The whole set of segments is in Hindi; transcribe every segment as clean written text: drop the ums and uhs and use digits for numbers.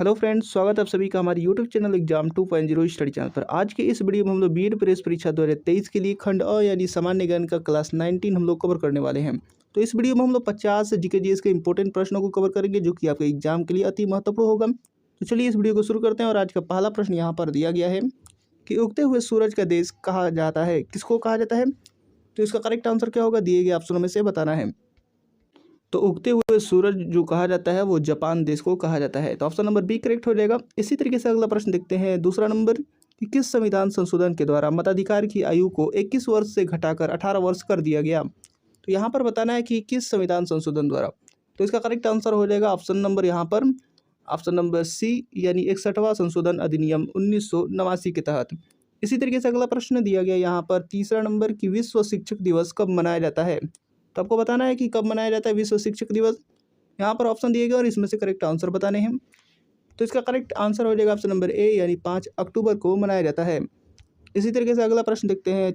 हेलो फ्रेंड्स, स्वागत है आप सभी का हमारे YouTube channel exam 2.0 study channel पर। आज के इस वीडियो में हम लोग बीएड प्रेस परीक्षा 2023 के लिए खंड अ यानी सामान्य ज्ञान का क्लास 19 हम लोग कवर करने वाले हैं। तो इस वीडियो में हम लोग 50 जीके जीएस के इंपॉर्टेंट प्रश्नों को कवर करेंगे जो कि आपके एग्जाम के लिए अति महत्वपूर्ण होगा। तो चलिए इस वीडियो को शुरू करते हैं। और आज का पहला प्रश्न यहाँ पर दिया गया है कि उगते हुए सूरज का देश कहा जाता है, किसको कहा जाता है? तो इसका करेक्ट आंसर क्या होगा, दिए गए ऑप्शनों में से बताना है। तो उगते हुए सूरज जो कहा जाता है वो जापान देश को कहा जाता है। तो ऑप्शन नंबर बी करेक्ट हो जाएगा। इसी तरीके से अगला प्रश्न देखते हैं, दूसरा नंबर कि किस संविधान संशोधन के द्वारा मताधिकार की आयु को 21 वर्ष से घटाकर 18 वर्ष कर दिया गया? तो यहाँ पर बताना है कि किस संविधान संशोधन द्वारा। तो इसका करेक्ट आंसर हो जाएगा ऑप्शन नंबर यहाँ पर ऑप्शन नंबर सी यानी 61वां संशोधन अधिनियम 1989 के तहत। इसी तरीके से अगला प्रश्न दिया गया यहाँ पर तीसरा नंबर कि विश्व शिक्षक दिवस कब मनाया जाता है? तो आपको बताना है कि कब मनाया जाता है विश्व शिक्षक दिवस। यहाँ पर ऑप्शन दिए गए और इसमें से करेक्ट आंसर बताने हैं। तो इसका करेक्ट आंसर हो जाएगा ऑप्शन नंबर ए यानी 5 अक्टूबर को मनाया जाता है। इसी तरीके से अगला प्रश्न देखते हैं,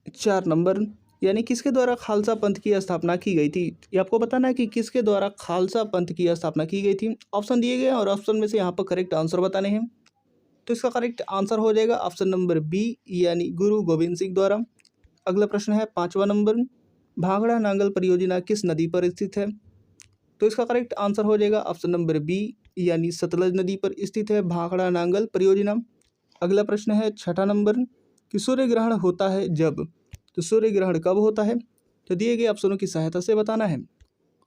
चार नंबर यानी किसके द्वारा खालसा पंथ की स्थापना की गई थी? ये आपको बताना है कि किसके द्वारा खालसा पंथ की स्थापना की गई थी। ऑप्शन दिए गए और ऑप्शन में से यहाँ पर करेक्ट आंसर बताने हैं। तो इसका करेक्ट आंसर हो जाएगा ऑप्शन नंबर बी यानी गुरु गोविंद सिंह द्वारा। अगला प्रश्न है 5वां नंबर, भांगड़ा नांगल परियोजना किस नदी पर स्थित है? तो इसका करेक्ट आंसर हो जाएगा ऑप्शन नंबर बी यानी सतलज नदी पर स्थित है भांगड़ा नांगल परियोजना। अगला प्रश्न है 6ठा नंबर कि सूर्य ग्रहण होता है जब? तो सूर्य ग्रहण कब होता है? तो दिए गए ऑप्शनों की सहायता से बताना है।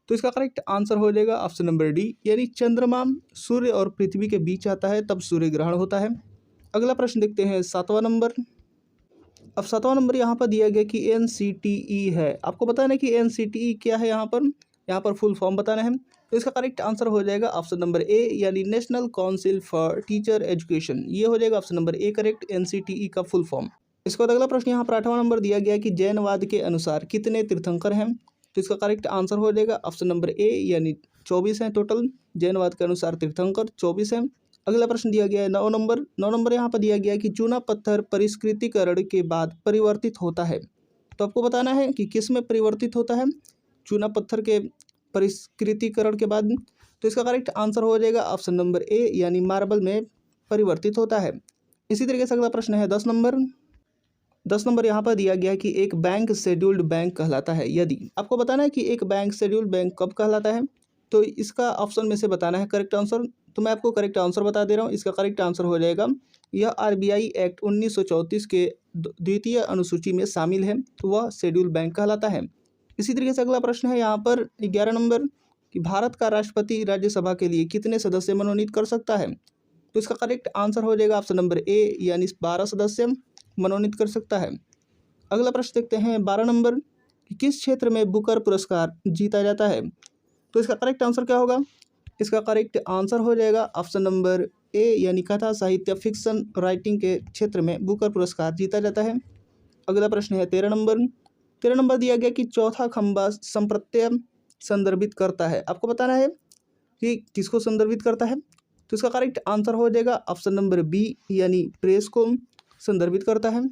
तो इसका करेक्ट आंसर हो जाएगा ऑप्शन नंबर डी यानी चंद्रमा सूर्य और पृथ्वी के बीच आता है तब सूर्य ग्रहण होता है। अगला प्रश्न देखते हैं 7वां नंबर। अब 7वां नंबर यहाँ पर दिया गया कि NCTE है। आपको बताना है कि NCTE क्या है। यहाँ पर फुल फॉर्म बताना है। तो इसका करेक्ट आंसर हो जाएगा ऑप्शन नंबर ए यानी national council for teacher education. ये हो जाएगा option number A correct, NCTE का फुल फॉर्म। इसके बाद अगला प्रश्न यहाँ पर 8वां नंबर दिया गया कि जैनवाद के अनुसार कितने तीर्थंकर हैं? तो इसका करेक्ट आंसर हो जाएगा ऑप्शन नंबर ए यानी 24 हैं टोटल। जैनवाद के अनुसार तीर्थंकर 24 हैं। अगला प्रश्न दिया गया है 9 नंबर यहाँ पर दिया गया है कि चूना पत्थर परिष्कृतिकरण के बाद परिवर्तित होता है। तो आपको बताना है कि किस में परिवर्तित होता है चूना पत्थर के परिष्कृतिकरण के बाद। तो इसका करेक्ट आंसर हो जाएगा ऑप्शन नंबर ए यानी मार्बल में परिवर्तित होता है। इसी तरीके से अगला प्रश्न है 10 नंबर यहाँ पर दिया गया है कि एक बैंक शेड्यूल्ड बैंक कहलाता है यदि। आपको बताना है कि एक बैंक शेड्यूल्ड बैंक कब कहलाता है। तो इसका ऑप्शन में से बताना है करेक्ट आंसर। तो मैं आपको करेक्ट आंसर बता दे रहा हूँ। इसका करेक्ट आंसर हो जाएगा यह RBI एक्ट 1934 के द्वितीय अनुसूची में शामिल है, तो वह शेड्यूल बैंक कहलाता है। इसी तरीके से अगला प्रश्न है यहाँ पर 11 नंबर कि भारत का राष्ट्रपति राज्यसभा के लिए कितने सदस्य मनोनीत कर सकता है? तो इसका करेक्ट आंसर हो जाएगा ऑप्शन नंबर ए यानी 12 सदस्य मनोनीत कर सकता है। अगला प्रश्न देखते हैं 12 नंबर कि किस क्षेत्र में बुकर पुरस्कार जीता जाता है? तो इसका करेक्ट आंसर क्या होगा? इसका करेक्ट आंसर हो जाएगा ऑप्शन नंबर ए यानी कथा साहित्य फिक्शन राइटिंग के क्षेत्र में बुकर पुरस्कार जीता जाता है। अगला प्रश्न है 13 नंबर दिया गया कि चौथा खंबा संप्रत्यय संदर्भित करता है। आपको बताना है कि किसको संदर्भित करता है। तो इसका करेक्ट आंसर हो जाएगा ऑप्शन नंबर बी यानी प्रेस को संदर्भित करता है।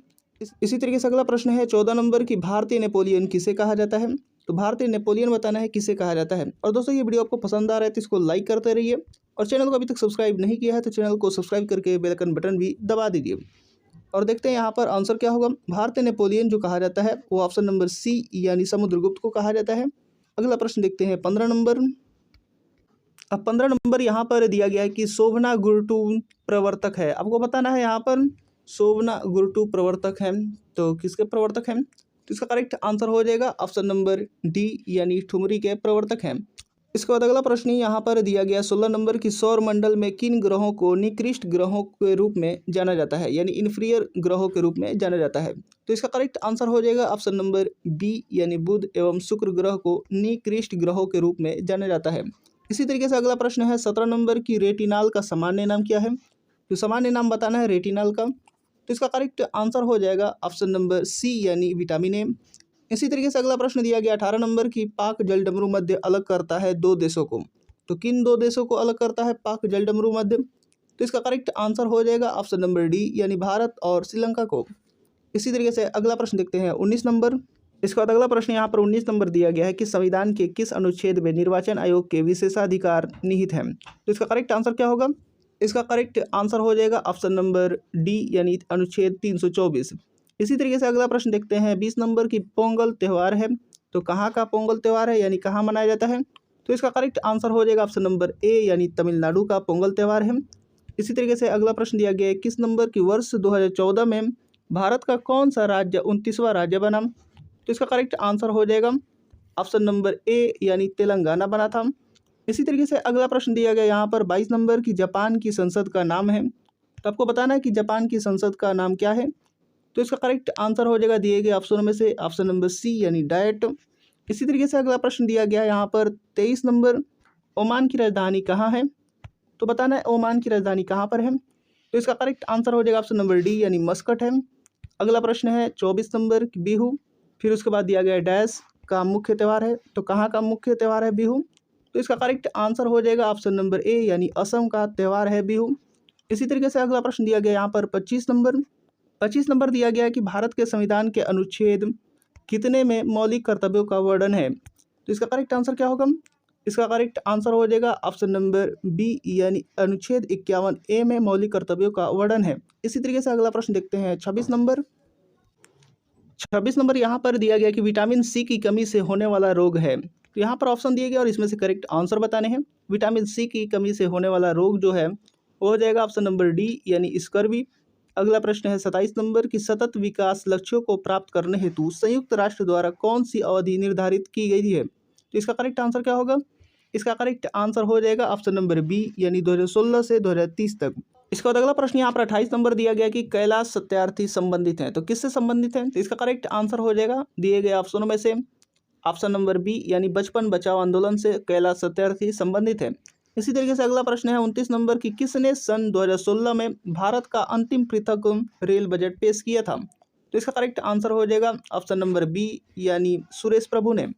इसी तरीके से अगला प्रश्न है 14 नंबर कि भारतीय नेपोलियन किसे कहा जाता है? तो भारतीय नेपोलियन बताना है किसे कहा जाता है। और दोस्तों ये वीडियो आपको पसंद आ रहा है तो इसको लाइक करते रहिए और चैनल को अभी तक सब्सक्राइब नहीं किया है तो चैनल को सब्सक्राइब करके बेल आइकन बटन भी दबा दीजिए। और देखते हैं यहाँ पर आंसर क्या होगा। भारतीय नेपोलियन जो कहा जाता है वो ऑप्शन नंबर सी यानी समुद्रगुप्त को कहा जाता है। अगला प्रश्न देखते हैं 15 नंबर। अब 15 नंबर यहाँ पर दिया गया है कि शोभना गुरुटू प्रवर्तक है। आपको बताना है यहाँ पर शोभना गुरुटू प्रवर्तक है, तो किसके प्रवर्तक हैं? तो इसका करेक्ट आंसर हो जाएगा ऑप्शन नंबर डी यानी ठुमरी के प्रवर्तक हैं। इसके बाद अगला प्रश्न यहाँ पर दिया गया 16 नंबर की सौर मंडल में किन ग्रहों को निकृष्ट ग्रहों के रूप में जाना जाता है यानी इन्फीरियर ग्रहों के रूप में जाना जाता है। तो इसका करेक्ट आंसर हो जाएगा ऑप्शन नंबर बी यानी बुध एवं शुक्र ग्रह को निकृष्ट ग्रहों के रूप में जाना जाता है। इसी तरीके से अगला प्रश्न है 17 नंबर की रेटिनाल का सामान्य नाम क्या है? तो सामान्य नाम बताना है रेटिनाल का। तो इसका करेक्ट आंसर हो जाएगा ऑप्शन नंबर सी यानी विटामिन ए। इसी तरीके से अगला प्रश्न दिया गया 18 नंबर की पाक जलडमरू मध्य अलग करता है 2 देशों को। तो किन 2 देशों को अलग करता है पाक जलडमरू मध्य? तो इसका करेक्ट आंसर हो जाएगा ऑप्शन नंबर डी यानी भारत और श्रीलंका को। इसी तरीके से अगला प्रश्न देखते हैं 19 नंबर इसके बाद अगला प्रश्न यहाँ पर 19 नंबर दिया गया है कि संविधान के किस अनुच्छेद में निर्वाचन आयोग के विशेषाधिकार निहित हैं। तो इसका करेक्ट आंसर क्या होगा? इसका करेक्ट आंसर हो जाएगा ऑप्शन नंबर डी यानी अनुच्छेद 324। इसी तरीके से अगला प्रश्न देखते हैं 20 नंबर की पोंगल त्यौहार है, तो कहाँ का पोंगल त्यौहार है यानी कहाँ मनाया जाता है? तो इसका करेक्ट आंसर हो जाएगा ऑप्शन नंबर ए यानी तमिलनाडु का पोंगल त्यौहार है। इसी तरीके से अगला प्रश्न दिया गया है किस नंबर की वर्ष 2014 में भारत का कौन सा राज्य 29वां राज्य बना? तो इसका करेक्ट आंसर हो जाएगा ऑप्शन नंबर ए यानी तेलंगाना बना था। इसी तरीके से अगला प्रश्न दिया गया यहाँ पर 22 नंबर की जापान की संसद का नाम है, तो आपको बताना है कि जापान की संसद का नाम क्या है। तो इसका करेक्ट आंसर हो जाएगा दिए गए ऑप्शनों में से ऑप्शन नंबर सी यानी डायट। इसी तरीके से अगला प्रश्न दिया गया है यहाँ पर 23 नंबर ओमान की राजधानी कहाँ है? तो बताना है ओमान की राजधानी कहाँ पर है। तो इसका करेक्ट आंसर हो जाएगा ऑप्शन नंबर डी यानी मस्कट है। अगला प्रश्न है 24 नंबर की बिहू, फिर उसके बाद दिया गया डैश का मुख्य त्यौहार है, तो कहाँ का मुख्य त्यौहार है बिहू? तो इसका करेक्ट आंसर हो जाएगा ऑप्शन नंबर ए यानी असम का त्यौहार है बिहू। इसी तरीके से अगला प्रश्न दिया गया यहाँ पर 25 नंबर दिया गया है कि भारत के संविधान के अनुच्छेद कितने में मौलिक कर्तव्यों का वर्णन है? तो इसका करेक्ट आंसर क्या होगा? इसका करेक्ट आंसर हो जाएगा ऑप्शन नंबर बी यानी अनुच्छेद 51 ए में मौलिक कर्तव्यों का वर्णन है। इसी तरीके से अगला प्रश्न देखते हैं 26 नंबर यहाँ पर दिया गया कि विटामिन सी की कमी से होने वाला रोग है, तो यहाँ पर ऑप्शन दिए गए और इसमें से करेक्ट आंसर बताने हैं। विटामिन सी की कमी से होने वाला रोग जो है वो हो जाएगा ऑप्शन नंबर डी यानी स्कर्वी। अगला प्रश्न है 27 नंबर की सतत विकास लक्ष्यों को प्राप्त करने हेतु संयुक्त राष्ट्र द्वारा कौन सी अवधि निर्धारित की गई है? तो इसका करेक्ट आंसर क्या होगा? इसका करेक्ट आंसर हो जाएगा ऑप्शन नंबर बी यानी 2016 से 2030 तक। इसके बाद अगला प्रश्न यहाँ पर 28 नंबर दिया गया कि कैलाश सत्यार्थी संबंधित हैं, तो किससे संबंधित हैं? तो इसका करेक्ट आंसर हो जाएगा दिए गए ऑप्शनों में से ऑप्शन नंबर बी यानी बचपन बचाओ आंदोलन से कैलाश सत्यार्थी संबंधित है। इसी तरीके से अगला प्रश्न है 29 नंबर की किसने सन 2016 में भारत का अंतिम पृथक रेल बजट पेश किया था? तो इसका करेक्ट आंसर हो जाएगा ऑप्शन नंबर बी यानी सुरेश प्रभु ने।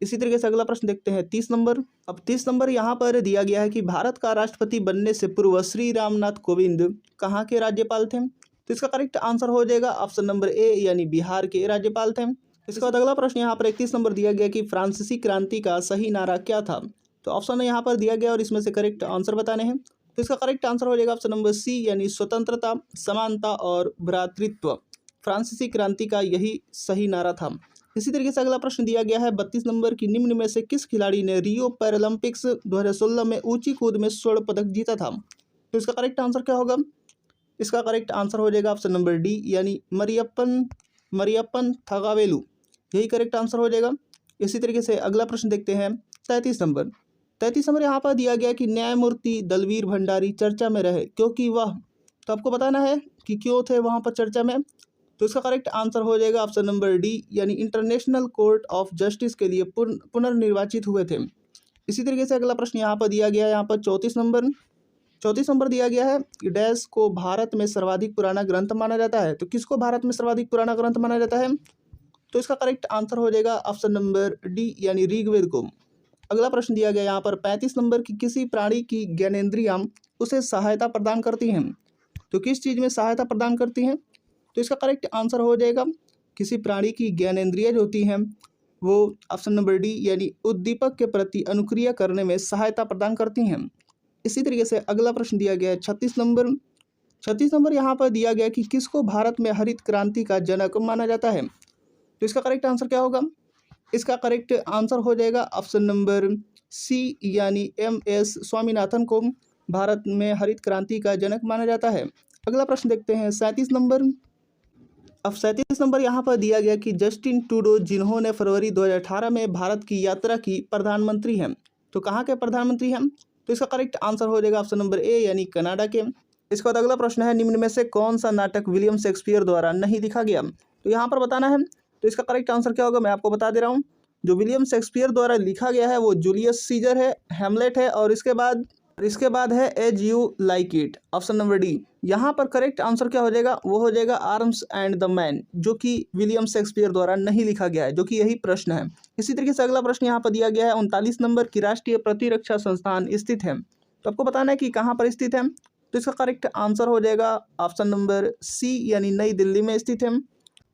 इसी तरीके से अगला प्रश्न देखते हैं 30 नंबर। अब 30 नंबर यहाँ पर दिया गया है कि भारत का राष्ट्रपति बनने से पूर्व श्री रामनाथ कोविंद कहाँ के राज्यपाल थे? तो इसका करेक्ट आंसर हो जाएगा ऑप्शन नंबर ए यानी बिहार के राज्यपाल थे। इसके बाद अगला प्रश्न यहाँ पर 31 नंबर दिया गया कि फ्रांसीसी क्रांति का सही नारा क्या था? तो ऑप्शन यहाँ पर दिया गया और इसमें से करेक्ट आंसर बताने हैं। तो इसका करेक्ट आंसर हो जाएगा ऑप्शन नंबर सी यानी स्वतंत्रता, समानता और भ्रातृत्व। फ्रांसीसी क्रांति का यही सही नारा था। इसी तरीके से अगला प्रश्न दिया गया है 32 नंबर की निम्न में से किस खिलाड़ी ने रियो पैरालंपिक्स 2016 में ऊंची कूद में स्वर्ण पदक जीता था? तो इसका करेक्ट आंसर क्या होगा? इसका करेक्ट आंसर हो जाएगा ऑप्शन नंबर डी यानी मरियप्पन थगावेलु, यही करेक्ट आंसर हो जाएगा। इसी तरीके से अगला प्रश्न देखते हैं 33 नंबर यहाँ पर दिया गया कि न्यायमूर्ति दलवीर भंडारी चर्चा में रहे क्योंकि वह, तो आपको बताना है कि क्यों थे वहाँ पर चर्चा में। तो इसका करेक्ट आंसर हो जाएगा ऑप्शन नंबर डी यानी इंटरनेशनल कोर्ट ऑफ जस्टिस के लिए पुनर्निर्वाचित हुए थे। इसी तरीके से अगला प्रश्न यहाँ पर दिया गया है यहाँ पर 34 नंबर दिया गया है कि डैश को भारत में सर्वाधिक पुराना ग्रंथ माना जाता है, तो किसको भारत में सर्वाधिक पुराना ग्रंथ माना जाता है? तो इसका करेक्ट आंसर हो जाएगा ऑप्शन नंबर डी यानी ऋग्वेद को। अगला प्रश्न दिया गया यहाँ पर 35 नंबर की किसी प्राणी की ज्ञानेंद्रियां उसे सहायता प्रदान करती हैं, तो किस चीज़ में सहायता प्रदान करती हैं? तो इसका करेक्ट आंसर हो जाएगा किसी प्राणी की ज्ञानेंद्रियां जो होती हैं वो ऑप्शन नंबर डी यानी उद्दीपक के प्रति अनुक्रिया करने में सहायता प्रदान करती हैं। इसी तरीके से अगला प्रश्न दिया गया है 36 नंबर यहाँ पर दिया गया कि किसको भारत में हरित क्रांति का जनक माना जाता है? तो इसका करेक्ट आंसर क्या होगा? इसका करेक्ट आंसर हो जाएगा ऑप्शन नंबर सी यानी MS स्वामीनाथन को भारत में हरित क्रांति का जनक माना जाता है। अगला प्रश्न देखते हैं 37 नंबर। अब 37 नंबर यहाँ पर दिया गया कि जस्टिन ट्रूडो जिन्होंने फरवरी 2018 में भारत की यात्रा की प्रधानमंत्री हैं, तो कहाँ के प्रधानमंत्री हैं? तो इसका करेक्ट आंसर हो जाएगा ऑप्शन नंबर ए यानी कनाडा के। इसके बाद अगला प्रश्न है निम्न में से कौन सा नाटक विलियम शेक्सपियर द्वारा नहीं लिखा गया? तो यहाँ पर बताना है। तो इसका करेक्ट आंसर क्या होगा मैं आपको बता दे रहा हूँ। जो विलियम शेक्सपियर द्वारा लिखा गया है वो जूलियस सीजर है, हैमलेट है और इसके बाद है as you like it, option number D. यहाँ पर करेक्ट आंसर क्या हो जाएगा? वो हो जाएगा आर्म्स एंड द मैन, जो कि विलियम शेक्सपियर द्वारा नहीं लिखा गया है, जो कि यही प्रश्न है। इसी तरीके से अगला प्रश्न यहाँ पर दिया गया है 39 नंबर की राष्ट्रीय प्रतिरक्षा संस्थान स्थित है, तो आपको बताना है कि कहाँ पर स्थित है। तो इसका करेक्ट आंसर हो जाएगा ऑप्शन नंबर सी यानी नई दिल्ली में स्थित है।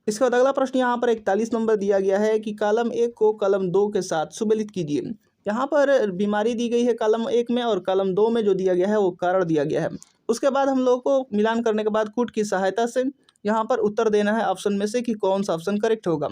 इसके बाद अगला प्रश्न यहाँ पर 41 नंबर दिया गया है कि कॉलम 1 को कॉलम 2 के साथ सुमेलित कीजिए। यहाँ पर बीमारी दी गई है कॉलम 1 में और कॉलम 2 में जो दिया गया है वो कारण दिया गया है। उसके बाद हम लोग को मिलान करने के बाद कूट की सहायता से यहाँ पर उत्तर देना है ऑप्शन में से कि कौन सा ऑप्शन करेक्ट होगा।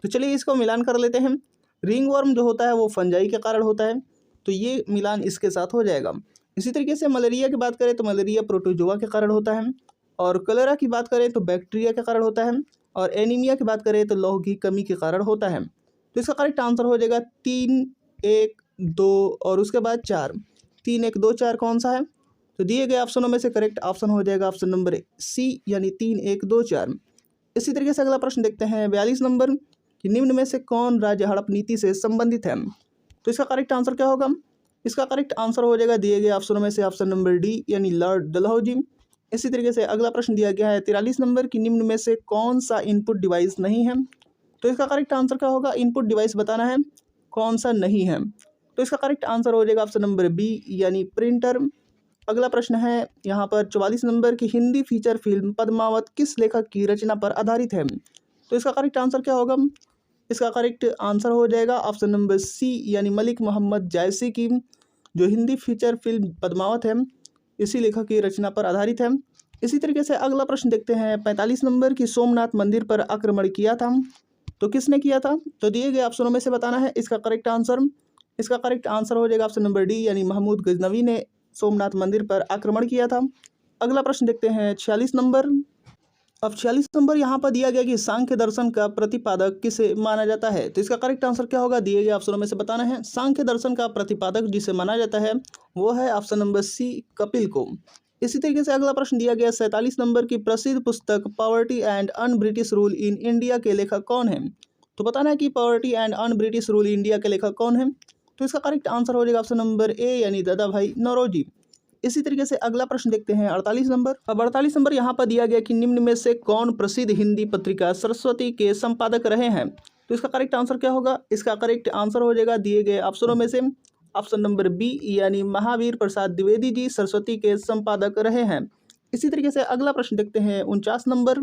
तो चलिए इसको मिलान कर लेते हैं। रिंग वर्म जो होता है वो फंजाई के कारण होता है, तो ये मिलान इसके साथ हो जाएगा। इसी तरीके से मलेरिया की बात करें तो मलेरिया प्रोटोजोआ के कारण होता है, और कलेरा की बात करें तो बैक्टीरिया के कारण होता है, और एनीमिया की बात करें तो लौह की कमी के कारण होता है। तो इसका करेक्ट आंसर हो जाएगा 3, 1, 2 और उसके बाद 4। 3, 1, 2, 4 कौन सा है? तो दिए गए ऑप्शनों में से करेक्ट ऑप्शन हो जाएगा ऑप्शन नंबर सी, यानी 3, 1, 2, 4। इसी तरीके से अगला प्रश्न देखते हैं 42 नंबर कि निम्न में से कौन राज्य हड़प नीति से संबंधित है? तो इसका करेक्ट आंसर क्या होगा? इसका करेक्ट आंसर हो जाएगा दिए गए ऑप्शनों में से ऑप्शन नंबर डी, यानी लॉर्ड डलहौजी। इसी तरीके से अगला प्रश्न दिया गया है 43 नंबर की निम्न में से कौन सा इनपुट डिवाइस नहीं है? तो इसका करेक्ट आंसर क्या होगा? इनपुट डिवाइस बताना है कौन सा नहीं है। तो इसका करेक्ट आंसर हो जाएगा ऑप्शन नंबर बी, यानी प्रिंटर। अगला प्रश्न है यहाँ पर 44 नंबर की हिंदी फीचर फिल्म पद्मावत किस लेखक की रचना पर आधारित है? तो इसका करेक्ट आंसर क्या होगा? इसका करेक्ट आंसर हो जाएगा ऑप्शन नंबर सी, यानी मलिक मोहम्मद जायसी की जो हिंदी फीचर फिल्म पद्मावत है इसी लेखक की रचना पर आधारित है। इसी तरीके से अगला प्रश्न देखते हैं 45 नंबर की सोमनाथ मंदिर पर आक्रमण किया था, तो किसने किया था? तो दिए गए ऑप्शनों में से बताना है इसका करेक्ट आंसर। इसका करेक्ट आंसर हो जाएगा ऑप्शन नंबर डी, यानी महमूद गजनवी ने सोमनाथ मंदिर पर आक्रमण किया था। अगला प्रश्न देखते हैं 46 नंबर। अब 46 नंबर यहाँ पर दिया गया कि सांख्य दर्शन का प्रतिपादक किसे माना जाता है? तो इसका करेक्ट आंसर क्या होगा? दिए गए ऑप्शनों में से बताना है। सांख्य दर्शन का प्रतिपादक जिसे माना जाता है वो है ऑप्शन नंबर सी, कपिल को। इसी तरीके से अगला प्रश्न दिया गया 47 नंबर की प्रसिद्ध पुस्तक poverty and un British rule in India के लेखक कौन है? तो बताना है कि poverty and un British rule India के लेखक कौन है? तो इसका करेक्ट आंसर हो जाएगा ऑप्शन नंबर ए, यानी दादा भाई नौरोजी। इसी तरीके से अगला प्रश्न देखते हैं 48 नंबर। अब 48 नंबर यहाँ पर दिया गया कि निम्न में से कौन प्रसिद्ध हिंदी पत्रिका सरस्वती के संपादक रहे हैं? तो इसका करेक्ट आंसर क्या होगा? इसका करेक्ट आंसर हो जाएगा दिए गए ऑप्शनों में से ऑप्शन नंबर बी, यानी महावीर प्रसाद द्विवेदी जी सरस्वती के संपादक रहे हैं। इसी तरीके से अगला प्रश्न देखते हैं 49 नंबर।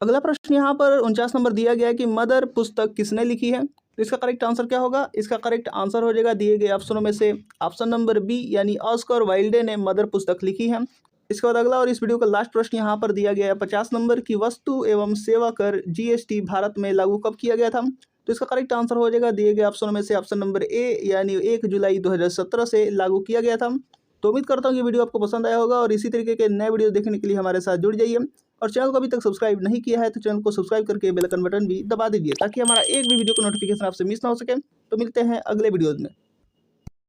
अगला प्रश्न यहाँ पर 49 नंबर दिया गया है कि मदर पुस्तक किसने लिखी है? तो इसका करेक्ट आंसर क्या होगा? इसका करेक्ट आंसर हो जाएगा दिए गए ऑप्शनों में से ऑप्शन नंबर बी, यानी ऑस्कर वाइल्डे ने मदर पुस्तक लिखी है। इसके बाद अगला और इस वीडियो का लास्ट प्रश्न यहाँ पर दिया गया है 50 नंबर की वस्तु एवं सेवा कर जीएसटी भारत में लागू कब किया गया था? तो इसका करेक्ट आंसर हो जाएगा दिए गए ऑप्शनों में से ऑप्शन नंबर ए, यानी 1 जुलाई 2017 से लागू किया गया था। तो उम्मीद करता हूँ कि वीडियो आपको पसंद आया होगा, और इसी तरीके के नए वीडियो देखने के लिए हमारे साथ जुड़ जाइए। और चैनल को अभी तक सब्सक्राइब नहीं किया है तो चैनल को सब्सक्राइब करके बेल आइकन बटन भी दबा दीजिए, ताकि हमारा एक भी वीडियो का नोटिफिकेशन आपसे मिस ना हो सके। तो मिलते हैं अगले वीडियोज़ में।